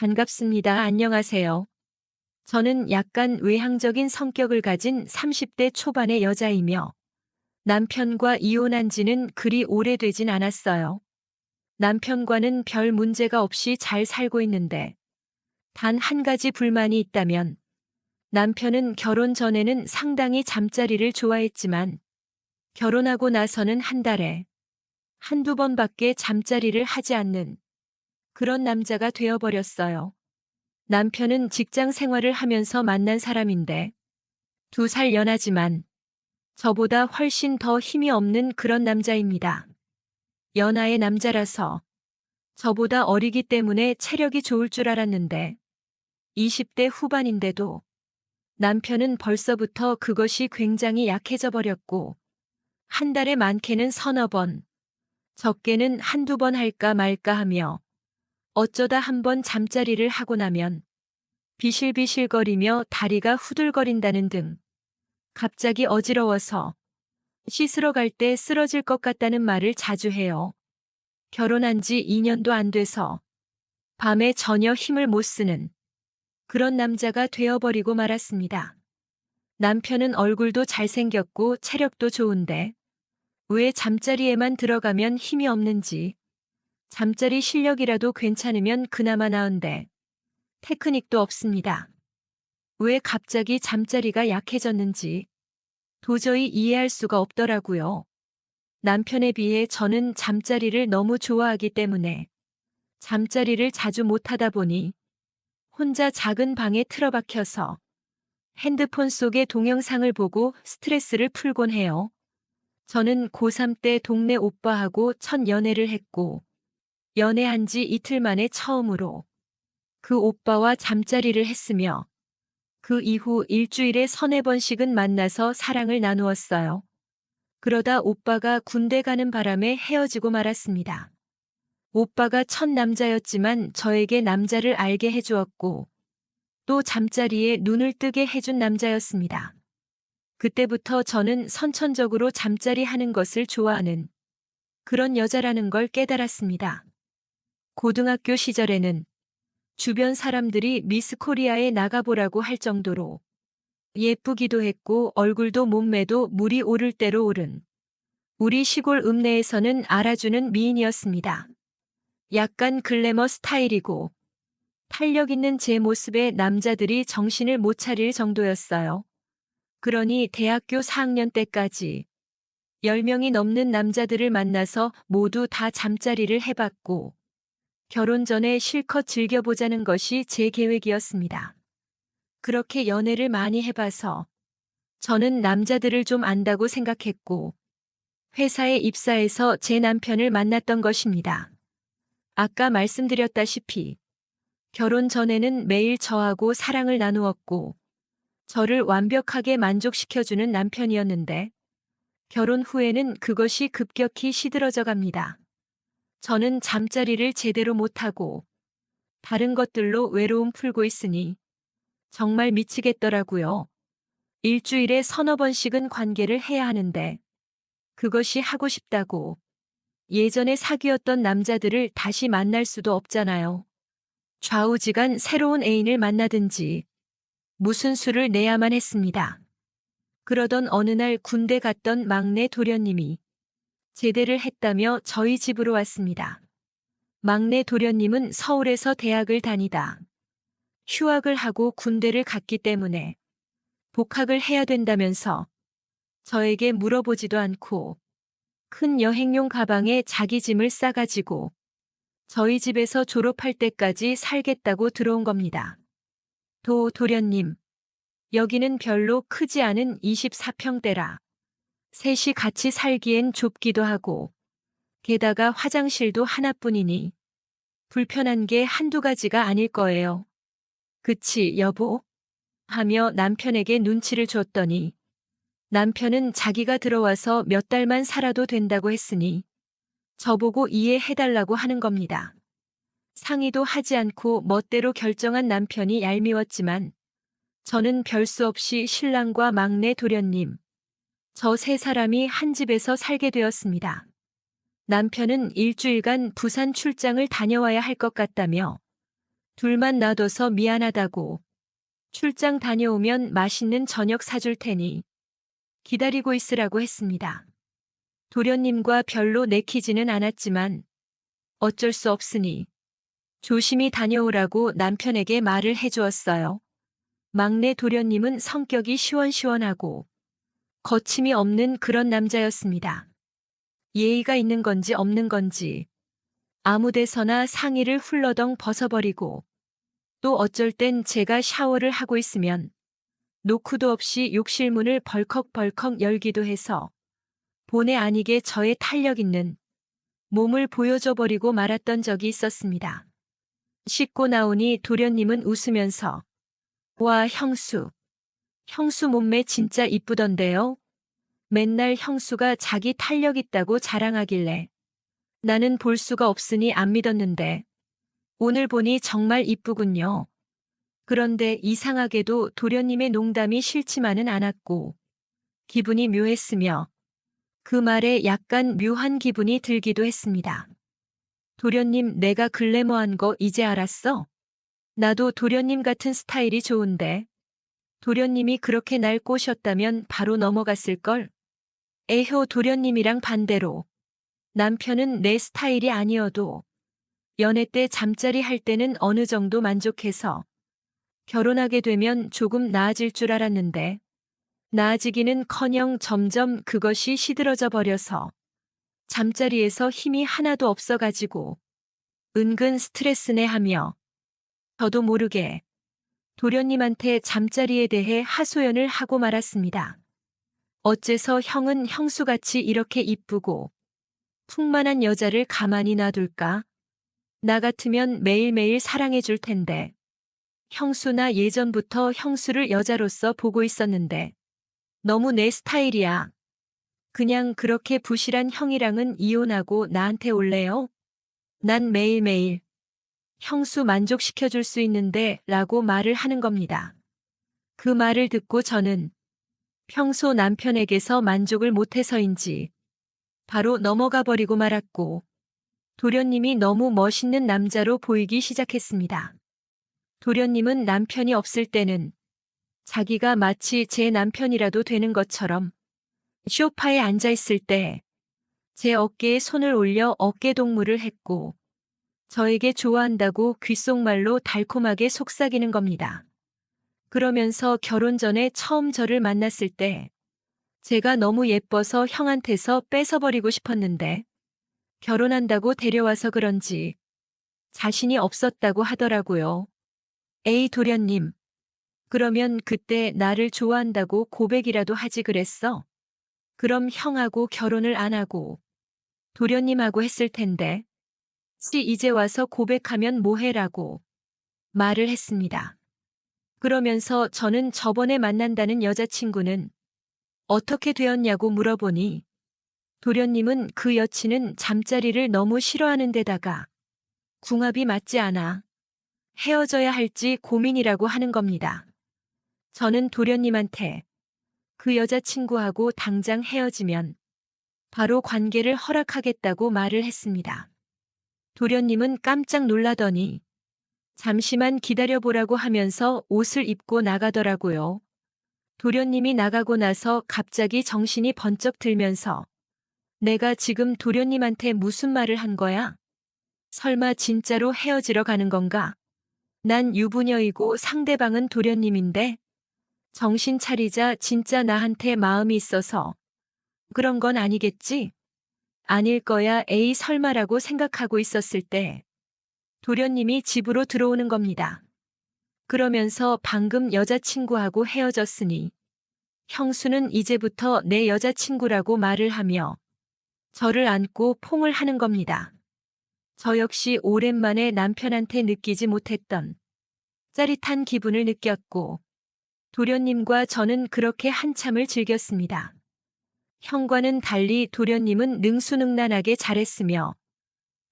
반갑습니다. 안녕하세요. 저는 약간 외향적인 성격을 가진 30대 초반의 여자이며 남편과 이혼한 지는 그리 오래되진 않았어요. 남편과는 별 문제가 없이 잘 살고 있는데 단 한 가지 불만이 있다면 남편은 결혼 전에는 상당히 잠자리를 좋아했지만 결혼하고 나서는 한 달에 한두 번밖에 잠자리를 하지 않는 그런 남자가 되어버렸어요. 남편은 직장 생활을 하면서 만난 사람인데 2살 연하지만 저보다 훨씬 더 힘이 없는 그런 남자입니다. 연하의 남자라서 저보다 어리기 때문에 체력이 좋을 줄 알았는데 20대 후반인데도 남편은 벌써부터 그것이 굉장히 약해져 버렸고 한 달에 많게는 서너 번, 적게는 한두 번 할까 말까 하며 어쩌다 한 번 잠자리를 하고 나면 비실비실거리며 다리가 후들거린다는 등 갑자기 어지러워서 씻으러 갈 때 쓰러질 것 같다는 말을 자주 해요. 결혼한 지 2년도 안 돼서 밤에 전혀 힘을 못 쓰는 그런 남자가 되어버리고 말았습니다. 남편은 얼굴도 잘생겼고 체력도 좋은데 왜 잠자리에만 들어가면 힘이 없는지, 잠자리 실력이라도 괜찮으면 그나마 나은데 테크닉도 없습니다. 왜 갑자기 잠자리가 약해졌는지 도저히 이해할 수가 없더라고요. 남편에 비해 저는 잠자리를 너무 좋아하기 때문에 잠자리를 자주 못하다 보니 혼자 작은 방에 틀어박혀서 핸드폰 속의 동영상을 보고 스트레스를 풀곤 해요. 저는 고3 때 동네 오빠하고 첫 연애를 했고 연애한 지 이틀 만에 처음으로 그 오빠와 잠자리를 했으며 그 이후 일주일에 서너 번씩은 만나서 사랑을 나누었어요. 그러다 오빠가 군대 가는 바람에 헤어지고 말았습니다. 오빠가 첫 남자였지만 저에게 남자를 알게 해주었고 또 잠자리에 눈을 뜨게 해준 남자였습니다. 그때부터 저는 선천적으로 잠자리 하는 것을 좋아하는 그런 여자라는 걸 깨달았습니다. 고등학교 시절에는 주변 사람들이 미스 코리아에 나가보라고 할 정도로 예쁘기도 했고 얼굴도 몸매도 물이 오를 대로 오른 우리 시골 읍내에서는 알아주는 미인이었습니다. 약간 글래머 스타일이고 탄력 있는 제 모습에 남자들이 정신을 못 차릴 정도였어요. 그러니 대학교 4학년 때까지 10명이 넘는 남자들을 만나서 모두 다 잠자리를 해봤고 결혼 전에 실컷 즐겨보자는 것이 제 계획이었습니다. 그렇게 연애를 많이 해봐서 저는 남자들을 좀 안다고 생각했고 회사에 입사해서 제 남편을 만났던 것입니다. 아까 말씀드렸다시피 결혼 전에는 매일 저하고 사랑을 나누었고 저를 완벽하게 만족시켜주는 남편이었는데 결혼 후에는 그것이 급격히 시들어져 갑니다. 저는 잠자리를 제대로 못하고 다른 것들로 외로움 풀고 있으니 정말 미치겠더라고요. 일주일에 서너 번씩은 관계를 해야 하는데 그것이 하고 싶다고 예전에 사귀었던 남자들을 다시 만날 수도 없잖아요. 좌우지간 새로운 애인을 만나든지 무슨 수를 내야만 했습니다. 그러던 어느 날 군대 갔던 막내 도련님이 제대를 했다며 저희 집으로 왔습니다. 막내 도련님은 서울에서 대학을 다니다 휴학을 하고 군대를 갔기 때문에 복학을 해야 된다면서 저에게 물어보지도 않고 큰 여행용 가방에 자기 짐을 싸가지고 저희 집에서 졸업할 때까지 살겠다고 들어온 겁니다. 도련님, 여기는 별로 크지 않은 24평대라 셋이 같이 살기엔 좁기도 하고 게다가 화장실도 하나뿐이니 불편한 게 한두 가지가 아닐 거예요. 그치, 여보? 하며 남편에게 눈치를 줬더니 남편은 자기가 들어와서 몇 달만 살아도 된다고 했으니 저보고 이해해달라고 하는 겁니다. 상의도 하지 않고 멋대로 결정한 남편이 얄미웠지만 저는 별 수 없이 신랑과 막내 도련님, 저 세 사람이 한 집에서 살게 되었습니다. 남편은 일주일간 부산 출장을 다녀와야 할 것 같다며 둘만 놔둬서 미안하다고. 출장 다녀오면 맛있는 저녁 사줄 테니 기다리고 있으라고 했습니다. 도련님과 별로 내키지는 않았지만 어쩔 수 없으니 조심히 다녀오라고 남편에게 말을 해주었어요. 막내 도련님은 성격이 시원시원하고 거침이 없는 그런 남자였습니다. 예의가 있는 건지 없는 건지 아무 데서나 상의를 훌러덩 벗어버리고 또 어쩔 땐 제가 샤워를 하고 있으면 노크도 없이 욕실 문을 벌컥벌컥 열기도 해서 본의 아니게 저의 탄력 있는 몸을 보여줘 버리고 말았던 적이 있었습니다. 씻고 나오니 도련님은 웃으면서 와 형수 몸매 진짜 이쁘던데요. 맨날 형수가 자기 탄력 있다고 자랑하길래 나는 볼 수가 없으니 안 믿었는데 오늘 보니 정말 이쁘군요. 그런데 이상하게도 도련님의 농담이 싫지만은 않았고 기분이 묘했으며 그 말에 약간 묘한 기분이 들기도 했습니다. 도련님 내가 글래머한 거 이제 알았어? 나도 도련님 같은 스타일이 좋은데 도련님이 그렇게 날 꼬셨다면 바로 넘어갔을걸? 에효 도련님이랑 반대로 남편은 내 스타일이 아니어도 연애 때 잠자리 할 때는 어느 정도 만족해서 결혼하게 되면 조금 나아질 줄 알았는데 나아지기는커녕 점점 그것이 시들어져 버려서 잠자리에서 힘이 하나도 없어가지고 은근 스트레스네 하며 저도 모르게 도련님한테 잠자리에 대해 하소연을 하고 말았습니다. 어째서 형은 형수같이 이렇게 이쁘고 풍만한 여자를 가만히 놔둘까? 나 같으면 매일매일 사랑해 줄 텐데. 형수나 예전부터 형수를 여자로서 보고 있었는데 너무 내 스타일이야. 그냥 그렇게 부실한 형이랑은 이혼하고 나한테 올래요? 난 매일매일 형수 만족시켜줄 수 있는데 라고 말을 하는 겁니다. 그 말을 듣고 저는 평소 남편에게서 만족을 못해서인지 바로 넘어가 버리고 말았고 도련님이 너무 멋있는 남자로 보이기 시작했습니다. 도련님은 남편이 없을 때는 자기가 마치 제 남편이라도 되는 것처럼 소파에 앉아 있을 때 제 어깨에 손을 올려 어깨 동무를 했고 저에게 좋아한다고 귓속말로 달콤하게 속삭이는 겁니다. 그러면서 결혼 전에 처음 저를 만났을 때 제가 너무 예뻐서 형한테서 뺏어버리고 싶었는데 결혼한다고 데려와서 그런지 자신이 없었다고 하더라고요. 에이 도련님. 그러면 그때 나를 좋아한다고 고백이라도 하지 그랬어? 그럼 형하고 결혼을 안 하고 도련님하고 했을 텐데. 이제 와서 고백하면 뭐해라고 말을 했습니다. 그러면서 저는 저번에 만난다는 여자친구는 어떻게 되었냐고 물어보니 도련님은 그 여친은 잠자리를 너무 싫어하는 데다가 궁합이 맞지 않아 헤어져야 할지 고민이라고 하는 겁니다. 저는 도련님한테 그 여자친구하고 당장 헤어지면 바로 관계를 허락하겠다고 말을 했습니다. 도련님은 깜짝 놀라더니 잠시만 기다려보라고 하면서 옷을 입고 나가더라고요. 도련님이 나가고 나서 갑자기 정신이 번쩍 들면서 내가 지금 도련님한테 무슨 말을 한 거야? 설마 진짜로 헤어지러 가는 건가? 난 유부녀이고 상대방은 도련님인데 정신 차리자 진짜 나한테 마음이 있어서 그런 건 아니겠지? 아닐 거야 에이 설마라고 생각하고 있었을 때 도련님이 집으로 들어오는 겁니다. 그러면서 방금 여자친구하고 헤어졌으니 형수는 이제부터 내 여자친구라고 말을 하며 저를 안고 퐁을 하는 겁니다. 저 역시 오랜만에 남편한테 느끼지 못했던 짜릿한 기분을 느꼈고 도련님과 저는 그렇게 한참을 즐겼습니다. 형과는 달리 도련님은 능수능란하게 잘했으며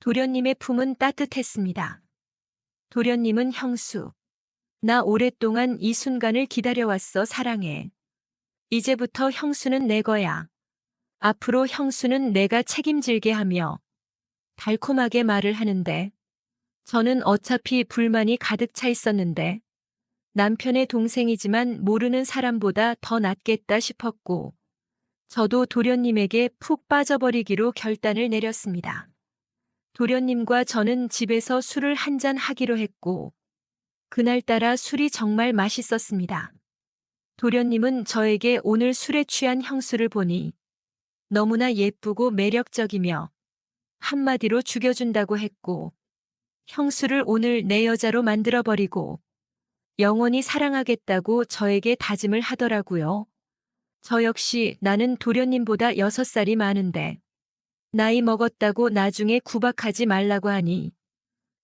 도련님의 품은 따뜻했습니다. 도련님은 형수. 나 오랫동안 이 순간을 기다려왔어 사랑해. 이제부터 형수는 내 거야. 앞으로 형수는 내가 책임질게 하며 달콤하게 말을 하는데 저는 어차피 불만이 가득 차 있었는데 남편의 동생이지만 모르는 사람보다 더 낫겠다 싶었고 저도 도련님에게 푹 빠져버리기로 결단을 내렸습니다. 도련님과 저는 집에서 술을 한잔 하기로 했고 그날따라 술이 정말 맛있었습니다. 도련님은 저에게 오늘 술에 취한 형수를 보니 너무나 예쁘고 매력적이며 한마디로 죽여준다고 했고 형수를 오늘 내 여자로 만들어버리고 영원히 사랑하겠다고 저에게 다짐을 하더라고요. 저 역시 나는 도련님보다 6살이 많은데 나이 먹었다고 나중에 구박하지 말라고 하니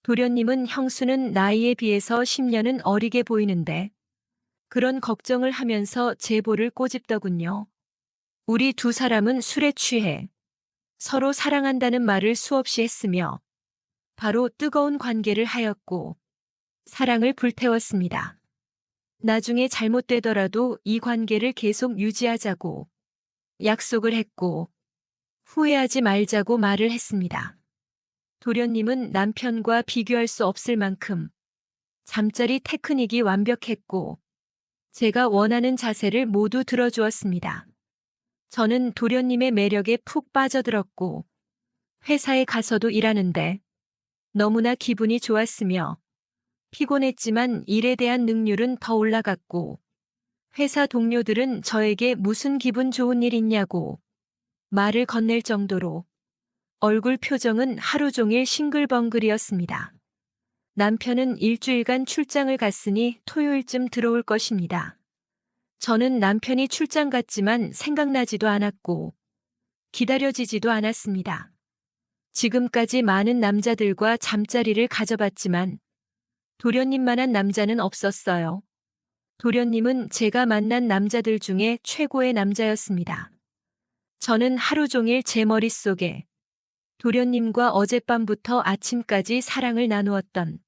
도련님은 형수는 나이에 비해서 10년은 어리게 보이는데 그런 걱정을 하면서 제보를 꼬집더군요. 우리 두 사람은 술에 취해 서로 사랑한다는 말을 수없이 했으며 바로 뜨거운 관계를 하였고 사랑을 불태웠습니다. 나중에 잘못되더라도 이 관계를 계속 유지하자고 약속을 했고 후회하지 말자고 말을 했습니다. 도련님은 남편과 비교할 수 없을 만큼 잠자리 테크닉이 완벽했고 제가 원하는 자세를 모두 들어주었습니다. 저는 도련님의 매력에 푹 빠져들었고 회사에 가서도 일하는데 너무나 기분이 좋았으며 피곤했지만 일에 대한 능률은 더 올라갔고 회사 동료들은 저에게 무슨 기분 좋은 일 있냐고 말을 건넬 정도로 얼굴 표정은 하루 종일 싱글벙글이었습니다. 남편은 일주일간 출장을 갔으니 토요일쯤 들어올 것입니다. 저는 남편이 출장 갔지만 생각나지도 않았고 기다려지지도 않았습니다. 지금까지 많은 남자들과 잠자리를 가져봤지만 도련님만한 남자는 없었어요. 도련님은 제가 만난 남자들 중에 최고의 남자였습니다. 저는 하루 종일 제 머릿속에 도련님과 어젯밤부터 아침까지 사랑을 나누었던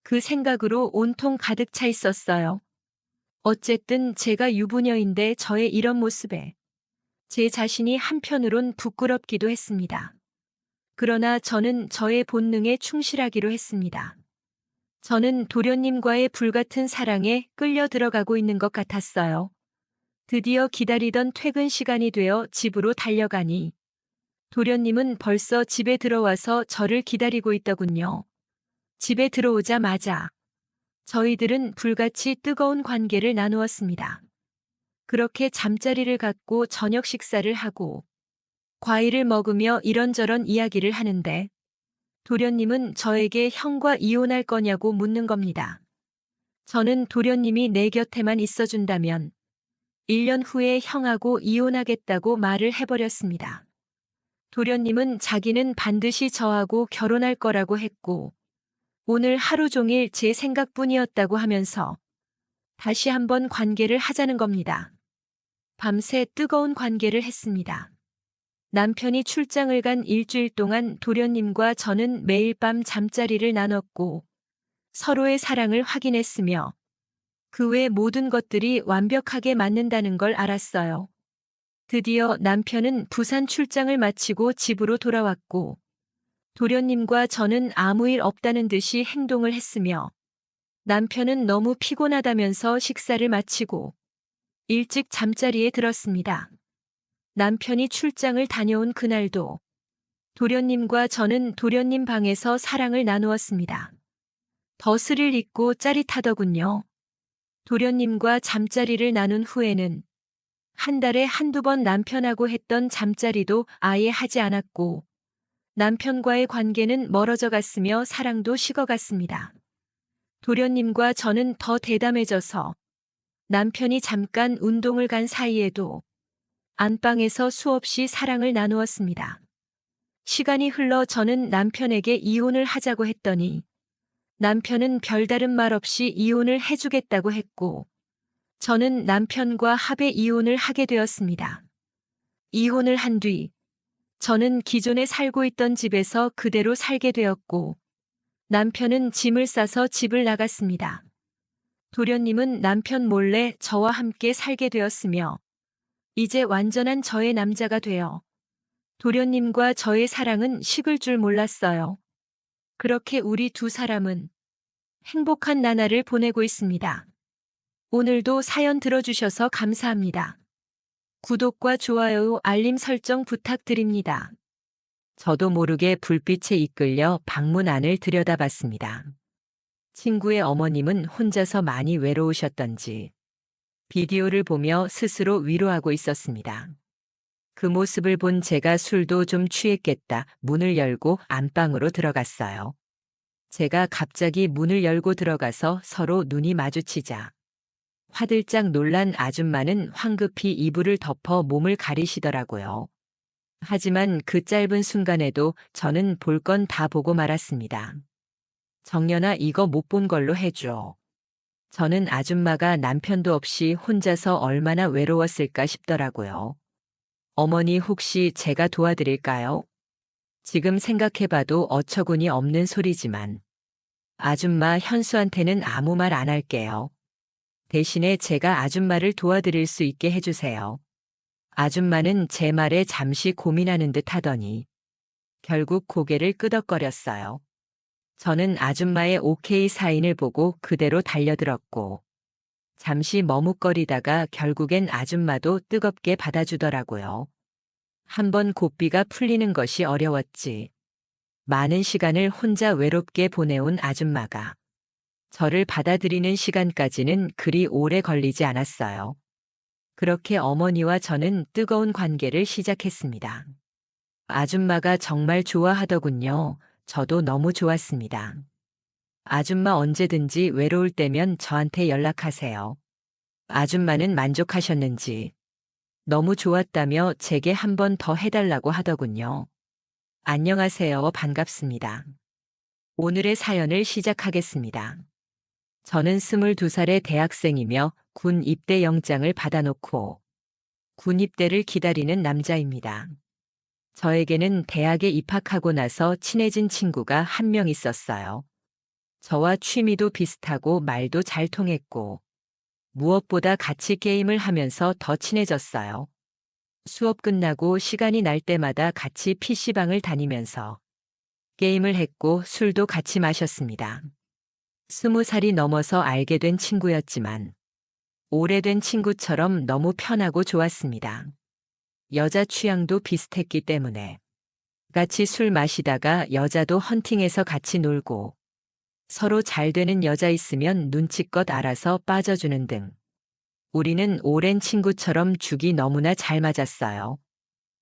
그 생각으로 온통 가득 차 있었어요. 어쨌든 제가 유부녀인데 저의 이런 모습에 제 자신이 한편으론 부끄럽기도 했습니다. 그러나 저는 저의 본능에 충실하기로 했습니다. 저는 도련님과의 불같은 사랑에 끌려 들어가고 있는 것 같았어요. 드디어 기다리던 퇴근 시간이 되어 집으로 달려가니 도련님은 벌써 집에 들어와서 저를 기다리고 있더군요. 집에 들어오자마자 저희들은 불같이 뜨거운 관계를 나누었습니다. 그렇게 잠자리를 갖고 저녁 식사를 하고 과일을 먹으며 이런저런 이야기를 하는데 도련님은 저에게 형과 이혼할 거냐고 묻는 겁니다. 저는 도련님이 내 곁에만 있어준다면 1년 후에 형하고 이혼하겠다고 말을 해버렸습니다. 도련님은 자기는 반드시 저하고 결혼할 거라고 했고 오늘 하루 종일 제 생각뿐이었다고 하면서 다시 한번 관계를 하자는 겁니다. 밤새 뜨거운 관계를 했습니다. 남편이 출장을 간 일주일 동안 도련님과 저는 매일 밤 잠자리를 나눴고 서로의 사랑을 확인했으며 그 외 모든 것들이 완벽하게 맞는다는 걸 알았어요. 드디어 남편은 부산 출장을 마치고 집으로 돌아왔고 도련님과 저는 아무 일 없다는 듯이 행동을 했으며 남편은 너무 피곤하다면서 식사를 마치고 일찍 잠자리에 들었습니다. 남편이 출장을 다녀온 그날도 도련님과 저는 도련님 방에서 사랑을 나누었습니다. 더 스릴 있고 짜릿하더군요. 도련님과 잠자리를 나눈 후에는 한 달에 한두 번 남편하고 했던 잠자리도 아예 하지 않았고 남편과의 관계는 멀어져 갔으며 사랑도 식어갔습니다. 도련님과 저는 더 대담해져서 남편이 잠깐 운동을 간 사이에도 안방에서 수없이 사랑을 나누었습니다. 시간이 흘러 저는 남편에게 이혼을 하자고 했더니 남편은 별다른 말 없이 이혼을 해주겠다고 했고 저는 남편과 합의 이혼을 하게 되었습니다. 이혼을 한 뒤 저는 기존에 살고 있던 집에서 그대로 살게 되었고 남편은 짐을 싸서 집을 나갔습니다. 도련님은 남편 몰래 저와 함께 살게 되었으며 이제 완전한 저의 남자가 되어 도련님과 저의 사랑은 식을 줄 몰랐어요. 그렇게 우리 두 사람은 행복한 나날을 보내고 있습니다. 오늘도 사연 들어주셔서 감사합니다. 구독과 좋아요, 알림 설정 부탁드립니다. 저도 모르게 불빛에 이끌려 방문 안을 들여다봤습니다. 친구의 어머님은 혼자서 많이 외로우셨던지 비디오를 보며 스스로 위로하고 있었습니다. 그 모습을 본 제가 술도 좀 취했겠다 문을 열고 안방으로 들어갔어요. 제가 갑자기 문을 열고 들어가서 서로 눈이 마주치자 화들짝 놀란 아줌마는 황급히 이불을 덮어 몸을 가리시더라고요. 하지만 그 짧은 순간에도 저는 볼 건 다 보고 말았습니다. 정연아, 이거 못 본 걸로 해줘. 저는 아줌마가 남편도 없이 혼자서 얼마나 외로웠을까 싶더라고요. 어머니, 혹시 제가 도와드릴까요? 지금 생각해봐도 어처구니 없는 소리지만 아줌마, 현수한테는 아무 말 안 할게요. 대신에 제가 아줌마를 도와드릴 수 있게 해주세요. 아줌마는 제 말에 잠시 고민하는 듯 하더니 결국 고개를 끄덕거렸어요. 저는 아줌마의 오케이 사인을 보고 그대로 달려들었고 잠시 머뭇거리다가 결국엔 아줌마도 뜨겁게 받아주더라고요. 한번 고삐가 풀리는 것이 어려웠지. 많은 시간을 혼자 외롭게 보내온 아줌마가 저를 받아들이는 시간까지는 그리 오래 걸리지 않았어요. 그렇게 어머니와 저는 뜨거운 관계를 시작했습니다. 아줌마가 정말 좋아하더군요. 저도 너무 좋았습니다. 아줌마, 언제든지 외로울 때면 저한테 연락하세요. 아줌마는 만족하셨는지 너무 좋았다며 제게 한 번 더 해달라고 하더군요. 안녕하세요. 반갑습니다. 오늘의 사연을 시작하겠습니다. 저는 22살의 대학생이며 군 입대 영장을 받아놓고 군 입대를 기다리는 남자입니다. 저에게는 대학에 입학하고 나서 친해진 친구가 한 명 있었어요. 저와 취미도 비슷하고 말도 잘 통했고 무엇보다 같이 게임을 하면서 더 친해졌어요. 수업 끝나고 시간이 날 때마다 같이 PC방을 다니면서 게임을 했고 술도 같이 마셨습니다. 20살이 넘어서 알게 된 친구였지만 오래된 친구처럼 너무 편하고 좋았습니다. 여자 취향도 비슷했기 때문에 같이 술 마시다가 여자도 헌팅해서 같이 놀고 서로 잘 되는 여자 있으면 눈치껏 알아서 빠져주는 등 우리는 오랜 친구처럼 죽이 너무나 잘 맞았어요.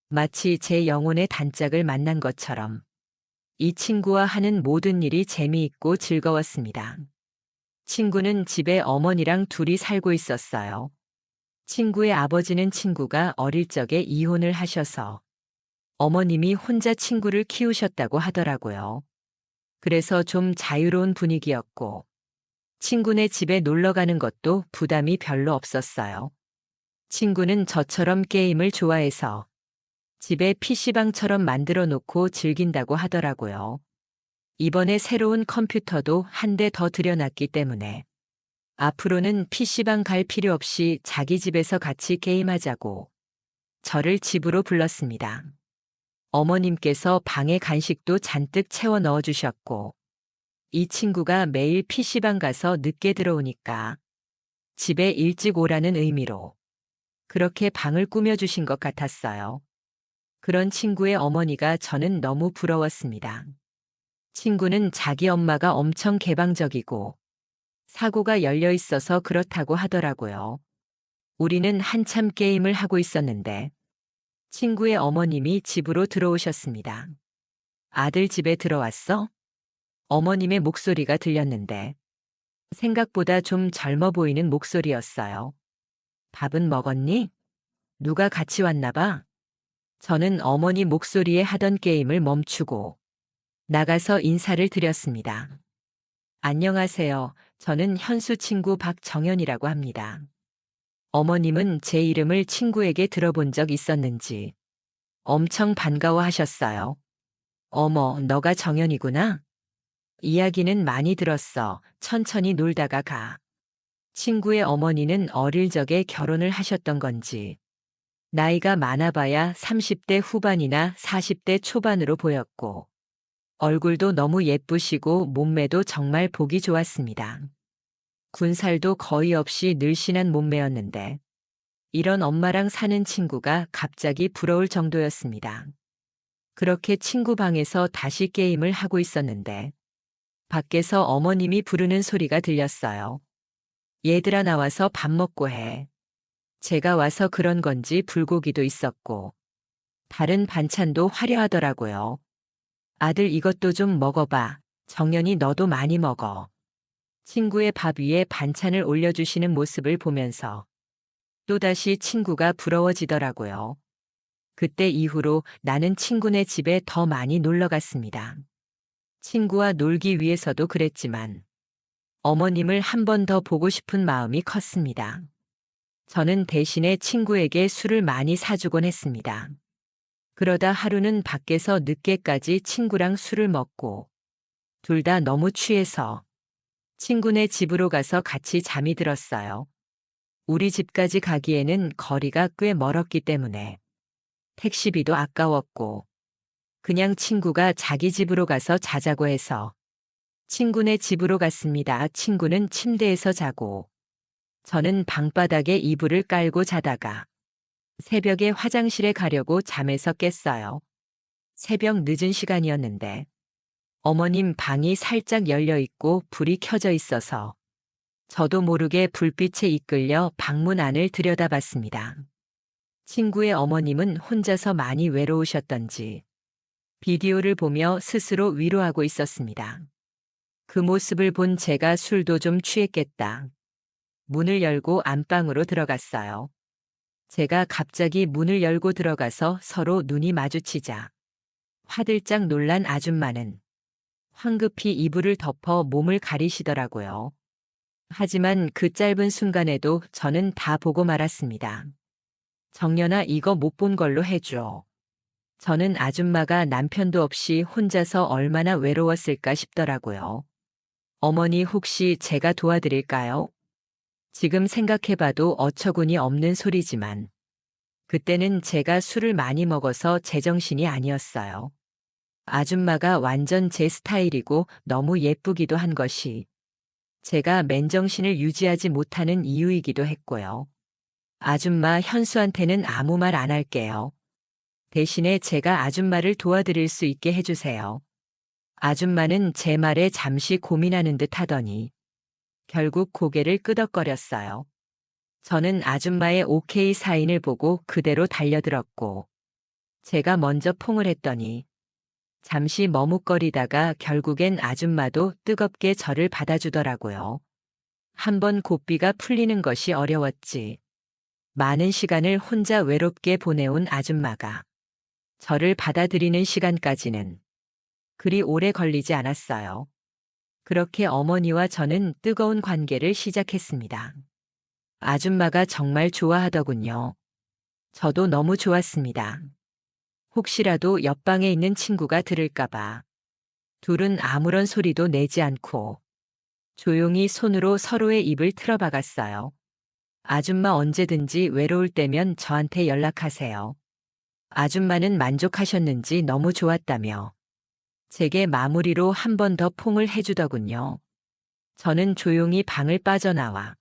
마치 제 영혼의 단짝을 만난 것처럼 이 친구와 하는 모든 일이 재미있고 즐거웠습니다. 친구는 집에 어머니랑 둘이 살고 있었어요. 친구의 아버지는 친구가 어릴 적에 이혼을 하셔서 어머님이 혼자 친구를 키우셨다고 하더라고요. 그래서 좀 자유로운 분위기였고 친구네 집에 놀러 가는 것도 부담이 별로 없었어요. 친구는 저처럼 게임을 좋아해서 집에 PC방처럼 만들어 놓고 즐긴다고 하더라고요. 이번에 새로운 컴퓨터도 한 대 더 들여놨기 때문에 앞으로는 PC방 갈 필요 없이 자기 집에서 같이 게임하자고 저를 집으로 불렀습니다. 어머님께서 방에 간식도 잔뜩 채워 넣어주셨고 이 친구가 매일 PC방 가서 늦게 들어오니까 집에 일찍 오라는 의미로 그렇게 방을 꾸며주신 것 같았어요. 그런 친구의 어머니가 저는 너무 부러웠습니다. 친구는 자기 엄마가 엄청 개방적이고 사고가 열려 있어서 그렇다고 하더라고요. 우리는 한참 게임을 하고 있었는데 친구의 어머님이 집으로 들어오셨습니다. 아들 집에 들어왔어? 어머님의 목소리가 들렸는데 생각보다 좀 젊어 보이는 목소리였어요. 밥은 먹었니? 누가 같이 왔나 봐. 저는 어머니 목소리에 하던 게임을 멈추고 나가서 인사를 드렸습니다. 안녕하세요. 저는 현수 친구 박정연이라고 합니다. 어머님은 제 이름을 친구에게 들어본 적 있었는지 엄청 반가워하셨어요. 어머, 너가 정연이구나? 이야기는 많이 들었어. 천천히 놀다가 가. 친구의 어머니는 어릴 적에 결혼을 하셨던 건지 나이가 많아봐야 30대 후반이나 40대 초반으로 보였고 얼굴도 너무 예쁘시고 몸매도 정말 보기 좋았습니다. 군살도 거의 없이 늘씬한 몸매였는데 이런 엄마랑 사는 친구가 갑자기 부러울 정도였습니다. 그렇게 친구 방에서 다시 게임을 하고 있었는데 밖에서 어머님이 부르는 소리가 들렸어요. 얘들아 나와서 밥 먹고 해. 제가 와서 그런 건지 불고기도 있었고 다른 반찬도 화려하더라고요. 아들 이것도 좀 먹어봐. 정연이 너도 많이 먹어. 친구의 밥 위에 반찬을 올려주시는 모습을 보면서 또다시 친구가 부러워지더라고요. 그때 이후로 나는 친구네 집에 더 많이 놀러 갔습니다. 친구와 놀기 위해서도 그랬지만 어머님을 한 번 더 보고 싶은 마음이 컸습니다. 저는 대신에 친구에게 술을 많이 사주곤 했습니다. 그러다 하루는 밖에서 늦게까지 친구랑 술을 먹고 둘 다 너무 취해서 친구네 집으로 가서 같이 잠이 들었어요. 우리 집까지 가기에는 거리가 꽤 멀었기 때문에 택시비도 아까웠고 그냥 친구가 자기 집으로 가서 자자고 해서 친구네 집으로 갔습니다. 친구는 침대에서 자고 저는 방바닥에 이불을 깔고 자다가 새벽에 화장실에 가려고 잠에서 깼어요. 새벽 늦은 시간이었는데 어머님 방이 살짝 열려 있고 불이 켜져 있어서 저도 모르게 불빛에 이끌려 방문 안을 들여다봤습니다. 친구의 어머님은 혼자서 많이 외로우셨던지 비디오를 보며 스스로 위로하고 있었습니다. 그 모습을 본 제가 술도 좀 취했겠다. 문을 열고 안방으로 들어갔어요. 제가 갑자기 문을 열고 들어가서 서로 눈이 마주치자 화들짝 놀란 아줌마는 황급히 이불을 덮어 몸을 가리시더라고요. 하지만 그 짧은 순간에도 저는 다 보고 말았습니다. 정연아 이거 못 본 걸로 해줘. 저는 아줌마가 남편도 없이 혼자서 얼마나 외로웠을까 싶더라고요. 어머니 혹시 제가 도와드릴까요? 지금 생각해봐도 어처구니 없는 소리지만 그때는 제가 술을 많이 먹어서 제정신이 아니었어요. 아줌마가 완전 제 스타일이고 너무 예쁘기도 한 것이 제가 맨정신을 유지하지 못하는 이유이기도 했고요. 아줌마 현수한테는 아무 말 안 할게요. 대신에 제가 아줌마를 도와드릴 수 있게 해주세요. 아줌마는 제 말에 잠시 고민하는 듯 하더니 결국 고개를 끄덕거렸어요. 저는 아줌마의 오케이 사인을 보고 그대로 달려들었고 제가 먼저 퐁을 했더니 잠시 머뭇거리다가 결국엔 아줌마도 뜨겁게 저를 받아주더라고요. 한번 고삐가 풀리는 것이 어려웠지. 많은 시간을 혼자 외롭게 보내온 아줌마가 저를 받아들이는 시간까지는 그리 오래 걸리지 않았어요. 그렇게 어머니와 저는 뜨거운 관계를 시작했습니다. 아줌마가 정말 좋아하더군요. 저도 너무 좋았습니다. 혹시라도 옆방에 있는 친구가 들을까봐 둘은 아무런 소리도 내지 않고 조용히 손으로 서로의 입을 틀어박았어요. 아줌마 언제든지 외로울 때면 저한테 연락하세요. 아줌마는 만족하셨는지 너무 좋았다며 제게 마무리로 한 번 더 퐁을 해주더군요. 저는 조용히 방을 빠져나와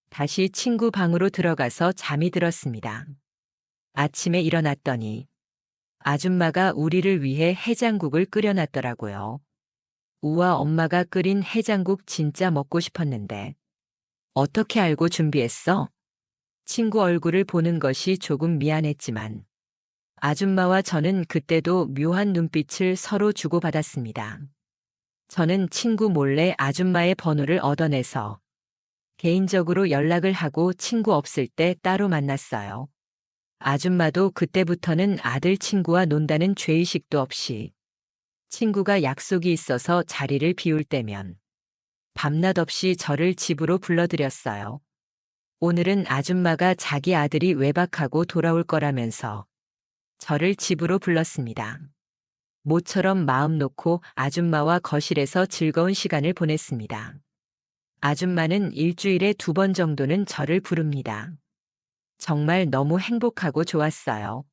다시 친구 방으로 들어가서 잠이 들었습니다. 아침에 일어났더니 아줌마가 우리를 위해 해장국을 끓여놨더라고요. 우와 엄마가 끓인 해장국 진짜 먹고 싶었는데 어떻게 알고 준비했어? 친구 얼굴을 보는 것이 조금 미안했지만 아줌마와 저는 그때도 묘한 눈빛을 서로 주고받았습니다. 저는 친구 몰래 아줌마의 번호를 얻어내서 개인적으로 연락을 하고 친구 없을 때 따로 만났어요. 아줌마도 그때부터는 아들 친구와 논다는 죄의식도 없이 친구가 약속이 있어서 자리를 비울 때면 밤낮 없이 저를 집으로 불러들였어요. 오늘은 아줌마가 자기 아들이 외박하고 돌아올 거라면서 저를 집으로 불렀습니다. 모처럼 마음 놓고 아줌마와 거실에서 즐거운 시간을 보냈습니다. 아줌마는 일주일에 2번 정도는 저를 부릅니다. 정말 너무 행복하고 좋았어요.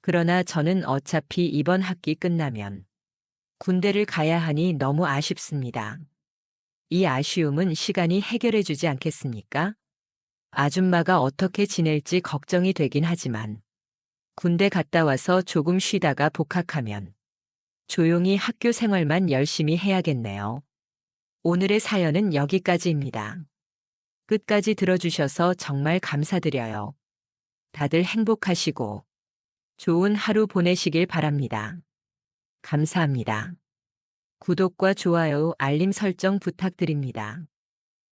그러나 저는 어차피 이번 학기 끝나면 군대를 가야 하니 너무 아쉽습니다. 이 아쉬움은 시간이 해결해 주지 않겠습니까? 아줌마가 어떻게 지낼지 걱정이 되긴 하지만 군대 갔다 와서 조금 쉬다가 복학하면 조용히 학교 생활만 열심히 해야겠네요. 오늘의 사연은 여기까지입니다. 끝까지 들어주셔서 정말 감사드려요. 다들 행복하시고 좋은 하루 보내시길 바랍니다. 감사합니다. 구독과 좋아요, 알림 설정 부탁드립니다.